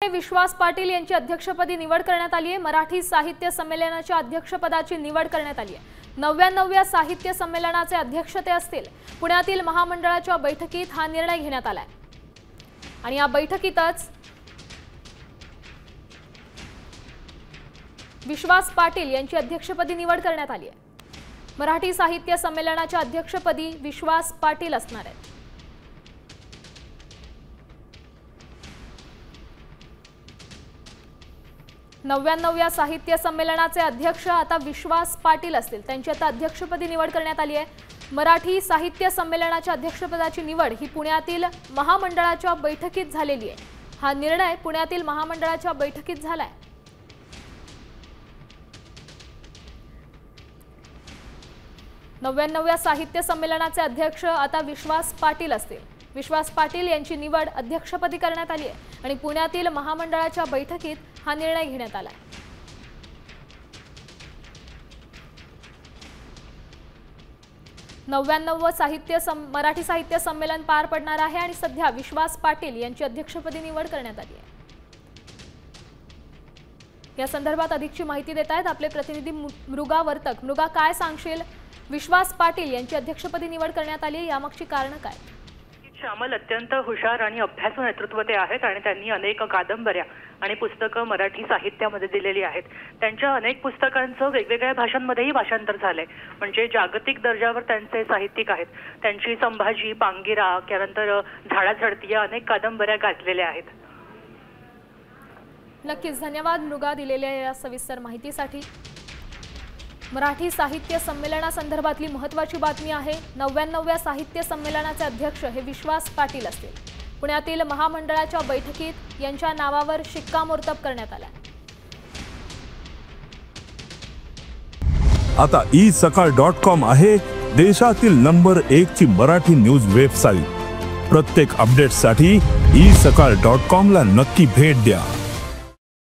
विश्वास पाटील यांची अध्यक्षपदी निवड करण्यात आली आहे। मराठी साहित्य संमेलनाच्या अध्यक्षपदाची निवड करण्यात आली आहे। 99व्या साहित्य संमेलनाचे अध्यक्ष ते असतील। पुण्यातील महामंडळाच्या बैठकीत हा निर्णय घेण्यात आलाय आणि या बैठकीतच विश्वास पाटील यांची अध्यक्षपदी निवड करण्यात आली आहे। मराठी साहित्य संमेलनाच्या अध्यक्षपदी विश्वास पाटील असणार आहेत। 99व्या साहित्य संमेलनाचे अध्यक्ष आता विश्वास पाटील असतील। त्यांची आता अध्यक्षपदी निवड करण्यात आली आहे। मराठी साहित्य संमेलनाच्या अध्यक्षपदाची निवड ही पुण्यातील महामंडळाच्या बैठकीत झालेली आहे। हा निर्णय पुण्यातील महामंडळाच्या बैठकीत झालाय। नव्या साहित्य संमेलनाचे अध्यक्ष आता विश्वास पाटील असतील। विश्वास पाटील यांची निवड अध्यक्षपदी करण्यात आली आहे आणि पुण्यातील महामंडळाच्या बैठकीत हा निर्णय घेण्यात आला आहे। मराठी साहित्य संमेलन पार पडणार आहे आणि सध्या विश्वास पाटील यांची अध्यक्षपदी निवड करण्यात आली आहे। या संदर्भात अधिकची माहिती देत आहेत आपले प्रतिनिधी मृगा वर्तक। मृगा, काय सांगशील? विश्वास पाटील यांची अध्यक्षपदी निवड करण्यात आली, यामागची कारण काय? श्यामल अत्यंत हुशार आणि अभ्यासू नेतृत्व ते आहेत आणि त्यांनी अनेक कादंबऱ्या आणि पुस्तकं मराठी साहित्यामध्ये दिलेली आहेत। त्यांच्या अनेक पुस्तकांचं वेगवेगळ्या भाषांमध्येही भाषांतर झालंय, म्हणजे जागतिक दर्जावर त्यांचे साहित्यिक आहेत। त्यांची संभाजी, पांगिरा, त्यानंतर झाडाझडती या अनेक कादंबऱ्या गाजलेल्या आहेत। नक्कीच धन्यवाद मृगा दिलेल्या या सविस्तर माहितीसाठी। मराठी साहित्य संमेलनासंदर्भातली महत्त्वाची बातमी आहे। 99व्या साहित्य संमेलनाचे अध्यक्ष हे विश्वास पाटील असतील। पुण्यातील महामंडळाच्या बैठकीत यांच्या नावावर शिक्कामोर्तब करण्यात आला। आता isakal.com आहे देशातील नंबर 1 ची मराठी न्यूज वेबसाईट। प्रत्येक अपडेटसाठी isakal.com ला नक्की भेट द्या।